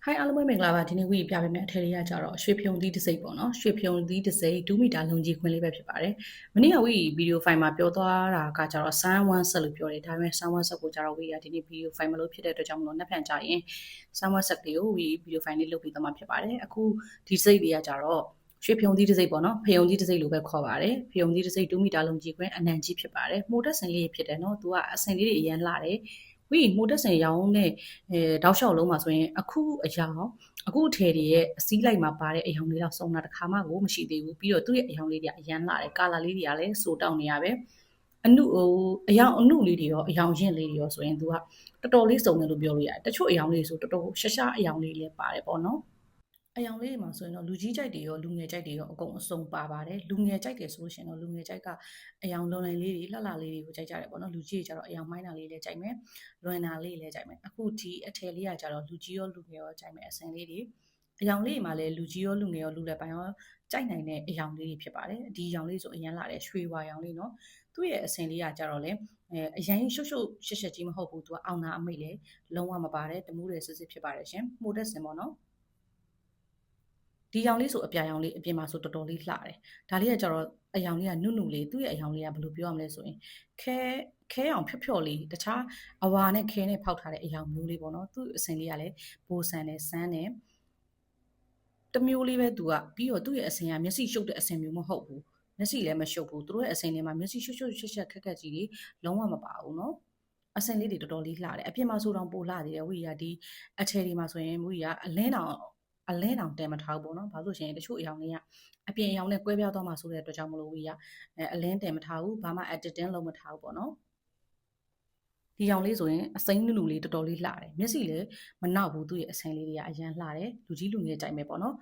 ဟိုင်းအားလုံးပဲမင်္ဂလာပါဒီနေ့ဝီပြပေးမယ့်အထည်လေးကကြတော့ရွှေဖြုံသီးတစ်စိမ့်ပေါ့နော်ရွှေဖြုံသီးတစ်စိမ့်2မီတာလုံးကြီးခွင်းလေးပဲဖြစ်ပါတယ်မနေ့ကဝီဗီဒီယိုဖိုင်မှာပြောသွားတာကကြတော့ဆန်းဝမ်းဆက်လို့ပြောတယ်ဒါပေမဲ့ဆန်းဝမ်းဆက်ကိုကြတော့ဝီကဒီနေ့ဗီဒီယိုဖိုင်မလို့ဖြစ်တဲ့အတွက်ကြောင့်မလို့နှစ်ဖန်ကြရင်ဆန်းဝမ်းဆက်ကလေးကိုဝီဗီဒီယိုဖိုင်လေးလုပ်ပြီးတော့မှဖြစ်ပါတယ်အခုဒီစိမ့်လေးကကြတော့ရွှေဖြုံသီးတစ်စိမ့်ပေါ့နော်ဖယုံသီးတစ်စိမ့်လို့ပဲခေါ်ပါတယ်ဖယုံသီးတစ်စိမ့်2မီတာလုံးကြီးခွင်းအနံကြီးဖြစ်ပါတယ်မှုတက်စင်လေးဖြစ်တယ်နော်သူကအစင်လေးတွေအရန်လှတယ်ဝီမှုတက်စင်ရောင်းတဲ့တောက်လျှောက်လုံးမှာဆိုရင်အခုအယောင်အခုအထည်တွေရဲ့အစည်းလိုက်မှာပါတဲ့အယောင်လေးတော့စုံတာတစ်ခါမှကိုမရှိသေးဘူးပြီးတော့သူ့ရဲ့အယောင်လေးတွေကအရန်လာတယ်ကာလာလေးတွေကလည်းစိုးတောင်းနေရပဲအနုအယောင်အနုလေးတွေရောအယောင်ရင့်လေးတွေရောဆိုရင်သူကတော်တော်လေးစုံတယ်လို့ပြောလို့ရတယ်တချို့အယောင်လေးဆိုတော်တော်ရှာရှာအယောင်လေးလည်းပါတယ်ပေါ့နော်အယောင်လေးမှာဆိုရင်တော့လူကြီးကြိုက်တွေရောလူငယ်ကြိုက်တွေရောအကုန်အစုံပါပါတယ်လူငယ်ကြိုက်တယ်ဆိုလို့ရှိရင်တော့လူငယ်ကြိုက်ကအယောင်လွန်လည်လေးတွေလှလှလေးတွေကိုကြိုက်ကြတယ်ပေါ့နော်လူကြီးတွေကြတော့အယောင်မိုင်းတာလေးလည်းကြိုက်မယ်လွန်တာလေးလည်းကြိုက်မယ်အခုဒီအထည်လေးကကြတော့လူကြီးရောလူငယ်ရောကြိုက်မယ်အစင်လေးတွေအယောင်လေးမှာလည်းလူကြီးရောလူငယ်ရောလူလက်ပိုင်းရောကြိုက်နိုင်တဲ့အယောင်လေးတွေဖြစ်ပါတယ်ဒီအယောင်လေးဆိုအရင်လာတဲ့ရွှေဝါရောင်လေးနော်သူ့ရဲ့အစင်လေးကကြတော့လေအရင်ရှုပ်ရှုပ်ရှက်ရှက်ကြီးမဟုတ်ဘူးသူကအောင်နာအမိတ်လေလုံးဝမပါတယ်တမှုတွေစစ်စစ်ဖြစ်ပါတယ်ရှင်မှုတက်စင်ပေါ့နော်ဒီရောင်လေးဆိုအပြာရောင်လေးအပြင်မှာဆိုတော်တော်လေးလှတယ်ဒါလေးကကြတော့အယောင်လေးကနုနုလေးသူ့ရဲ့အယောင်လေးကဘယ်လိုပြောရမလဲဆိုရင်ခဲအောင်ဖြော့ဖြော့လေးတခြားအဝါနဲ့ခဲနဲ့ဖောက်ထားတဲ့အယောင်မျိုးလေးပေါ့နော်သူ့အစင်လေးကလည်းဘိုးဆန်နဲ့ဆန်းနဲ့တမျိုးလေးပဲသူကပြီးတော့သူ့ရဲ့အစင်ကမျက်စိရှုပ်တဲ့အစင်မျိုးမဟုတ်ဘူးမျက်စိလည်းမရှုပ်ဘူးသူတို့ရဲ့အစင်တွေမှာမျက်စိရှုပ်ရှုပ်ရှက်ရှက်ခက်ခက်ကြီးတွေလုံးဝမပါဘူးနော်အစင်လေးတွေတော်တော်လေးလှတယ်အပြင်မှာဆိုတော့ပိုလှသေးတယ်ဝီကဒီအထည်တွေမှာဆိုရင်ဝီကအလင်းတောင်တဲမထားဘူးပေါ့နော်ဘာလို့ဆိုရင်တချို့အယောင်လေးကအပြင်အယောင်နဲ့ကွဲပြားသွားမှဆိုတဲ့အတွက်ကြောင့်မလို့ဝီကအလင်းတဲမထားဘူးဘာမှ editing လုပ်မထားဘူးပေါ့နော်ဒီရောင်လေးဆိုရင်အစိမ်းနုနုလေးတော်တော်လေးလှတယ်မျက်စိလည်းမနောက်ဘူးသူ့ရဲ့အစိမ်းလေးတွေကအရန်လှတယ်လူကြီးလူငယ်ကြိုက်မယ်ပေါ့နော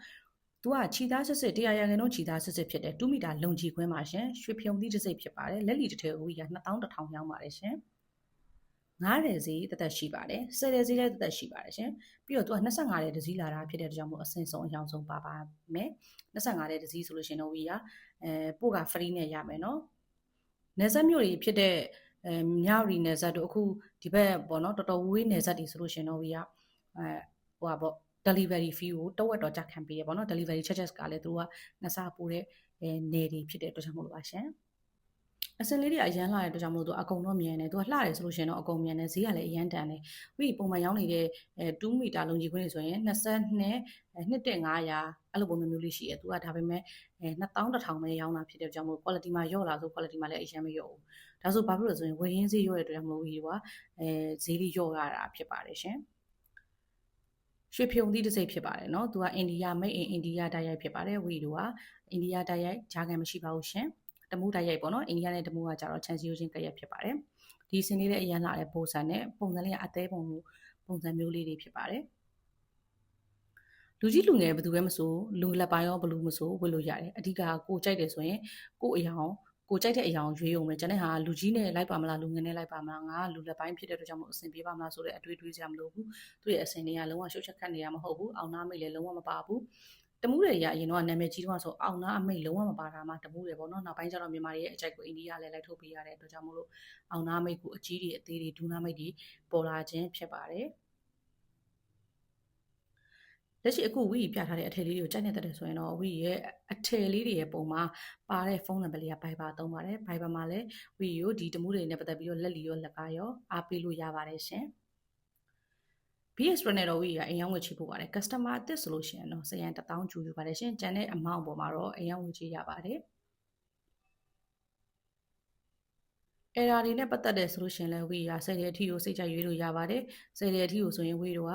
်သူကခြိသားစစ်စစ်100ရာခိုင်နှုန်းခြိသားစစ်စစ်ဖြစ်တယ်2မီတာလုံကြီးခွင်းပါရှင်ရွှေဖြုံသီးတစ်စိတ်ဖြစ်ပါတယ်လက်လီတစ်ထည်ဝီက2100ရောင်းပါတယ်ရှင်9ရဲစီတက်တက်ရှိပါတယ်10ရဲစီလည်းတက်တက်ရှိပါတယ်ရှင်ပြီးတော့သူက25ရဲတစည်းလာတာဖြစ်တဲ့ကြောင့်မို့အစင်ဆုံးအယောင်ဆုံးပါပါမယ်25ရဲတစည်းဆိုလို့ရှင်တော့ဝီကပို့က free နဲ့ရမယ်နော်နေဆက်မျိုးတွေဖြစ်တဲ့မြရီနေဆက်တို့အခုဒီဘက်ပေါ့နော်တော်တော်ဝေးနေဆက်တွေဆိုလို့ရှင်တော့ဝီကဟိုပါပေါ့ delivery fee ကိုတဝက်တော့ကြခံပေးရပေါ့နော် delivery charges ကလည်းသူတို့ကနှစ်ဆပို့တဲ့နယ်တွေဖြစ်တဲ့အတွက်ကြောင့်မို့လို့ပါရှင်အစင်လေးတွေအရန်လာတဲ့အတွက်ကြောင့်မလို့သူအကုန်တော့မြန်တယ်သူကလှတယ်ဆိုလို့ရှိရင်တော့အကုန်မြန်တယ်ဈေးကလည်းအရန်တန်တယ်ဝိပုံမှန်ရောင်းနေတဲ့2မီတာလုံးကြီးခွင်းဆိုရင်22 2500အဲ့လိုပုံမျိုးလေးရှိတယ်သူကဒါပေမဲ့2100ပဲရောင်းတာဖြစ်တဲ့ကြောင့်မို့ quality မှာရော့လာဆို quality မှာလည်းအရန်မရော့ဘူးဒါဆိုဘာဖြစ်လို့လဲဆိုရင်ဝယ်ရင်းဈေးရော့တဲ့အတွက်ကြောင့်မလို့ဝီကဈေးလေးရော့ရတာဖြစ်ပါတယ်ရှင်ရွှေဖြုံသီးတစ်စိတ်ဖြစ်ပါတယ်เนาะသူကအိန္ဒိယ made in India တိုက်ရိုက်ဖြစ်ပါတယ်ဝီတို့ကအိန္ဒိယတိုက်ရိုက်ဂျာကန်မရှိပါဘူးရှင်တမူးတိုက်ရိုက်ပေါ့နော်အိန္ဒိယနဲ့တမူးကကြတော့ချန်စီယိုချင်းကရက်ဖြစ်ပါတယ်ဒီစင်လေးလည်းအရန်လာတဲ့ပုံစံနဲ့ပုံစံလေးကအသေးပုံစံမျိုးလေးတွေဖြစ်ပါတယ်လူကြီးလူငယ်ဘယ်သူပဲမဆိုလူလက်ပိုင်းရောဘလူးမဆိုဝတ်လို့ရတယ်အဓိကကိုကြိုက်တယ်ဆိုရင်ကိုအယောင်ကိုကြိုက်တဲ့အယောင်ရွေးအောင်ပဲကျွန်တဲ့ဟာလူကြီးနဲ့လိုက်ပါမလားလူငယ်နဲ့လိုက်ပါမလားငါလူလက်ပိုင်းဖြစ်တဲ့အတွက်ကြောင့်မို့အဆင်ပြေပါမလားဆိုတဲ့အတွေးတွေးစရာမလိုဘူးသူ့ရဲ့အဆင်တွေကလုံးဝရှုပ်ချက်ခတ်နေရမှာမဟုတ်ဘူးအောင်နာမိတ်လည်းလုံးဝမပါဘူးတမှုတွေရအရင်တော့နာမည်ကြီးတော့ဆိုအောင်နာအမိတ်လုံးဝမပါတာမှတမှုတွေပေါ့နော်နောက်ပိုင်းကျတော့မြန်မာတွေရဲ့အကြိုက်ကိုအိန္ဒိယလည်းလိုက်ထုတ်ပေးရတဲ့အတွက်ကြောင့်မို့လို့အောင်နာအမိတ်ကိုအကြီးတွေအသေးတွေဒူးနာမိတ်တွေပေါ်လာခြင်းဖြစ်ပါတယ်လက်ရှိအခုဝီပြထားတဲ့အထည်လေးတွေကိုကြိုက်နေတဲ့ဆိုရင်တော့ဝီရဲ့အထည်လေးတွေရဲ့ပုံမှာပါတဲ့ဖုန်းနံပါတ်လေးက Viber သုံးပါတယ် Viber မှာလည်းဝီကိုဒီတမှုတွေနဲ့ပတ်သက်ပြီးတော့လက်လီရောလက်ကရောအားပေးလို့ရပါတယ်ရှင် BS ရနဲ့တော့ဝီကအင်ရောင်းဝယ်ချဖို့ပါတယ် customer အသစ်ဆိုလို့ရှိရင်တော့စရန်1000ကျူယူပါတယ်ရှင်ကျန်တဲ့ amount ပေါ်မှာတော့အင်ရောင်းဝယ်ချရပါတယ်အဲ့ဒါတွေနဲ့ပတ်သက်တဲ့ဆိုလို့ရှိရင်လည်းဝီက10ရက်အထိကိုစိတ်ကြရွေးလို့ရပါတယ်10ရက်အထိကိုဆိုရင်ဝီတို့က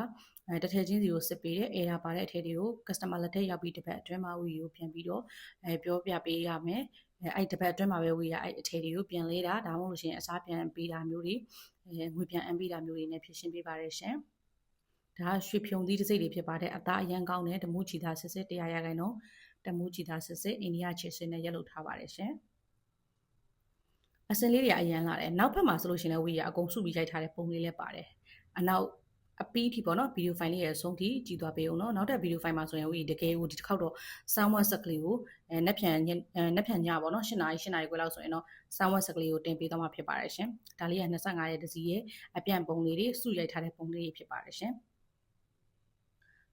တစ်ထည်ချင်းစီကိုစစ်ပေးတယ်အဲ့ဒါပါတဲ့အထည်တွေကို customer လက်ထက်ရောက်ပြီးတစ်ပတ်အတွင်းမှာဝီကိုပြန်ပြီးတော့ပြောပြပေးရမယ်အဲ့တစ်ပတ်အတွင်းမှာပဲဝီကအဲ့အထည်တွေကိုပြန်လဲတာဒါမှမဟုတ်လို့ရှိရင်အစားပြန်ပေးတာမျိုးတွေငွေပြန်အမ်းပေးတာမျိုးတွေနဲ့ဖြစ်ရှင်းပေးပါတယ်ရှင်ဒါရွှေဖြုံသီးတစ်စိတ်တွေဖြစ်ပါတယ်အသားအရန်ကောင်းတယ်တမူးချီသားစစ်စစ်100ရာခိုင်နှုန်းတမူးချီသားစစ်စစ်အိန္ဒိယချစ်စစ်နဲ့ရက်လုပ်ထားပါတယ်ရှင်အစင်လေးတွေအရန်လာတယ်နောက်ဖက်မှာဆိုလို့ရှိရင်လည်းဝီရအကုန်စုပြီးရိုက်ထားတဲ့ပုံလေးလည်းပါတယ်အနောက်အပီးထိပေါ့နော်ဗီဒီယိုဖိုင်လေးရဲ့အဆုံးထိကြည့်သွားပေးအောင်နော်နောက်တဲ့ဗီဒီယိုဖိုင်မှာဆိုရင်ဝီတကယ်ကိုဒီတစ်ခေါက်တော့ဆောင်းဝက်ဆက်ကလေးကိုနက်ဖြန်ညပေါ့နော်8နာရီခွဲလောက်ဆိုရင်တော့ဆောင်းဝက်ဆက်ကလေးကိုတင်ပေးသွားမှာဖြစ်ပါတယ်ရှင်ဒါလေးက25ရက်တစီရဲ့အပြန့်ပုံလေးတွေစုရိုက်ထားတဲ့ပုံလေးတွေဖြစ်ပါတယ်ရှင်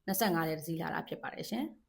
25တဲ့တစ်စီးလာတာဖြစ်ပါတယ်ရှင်။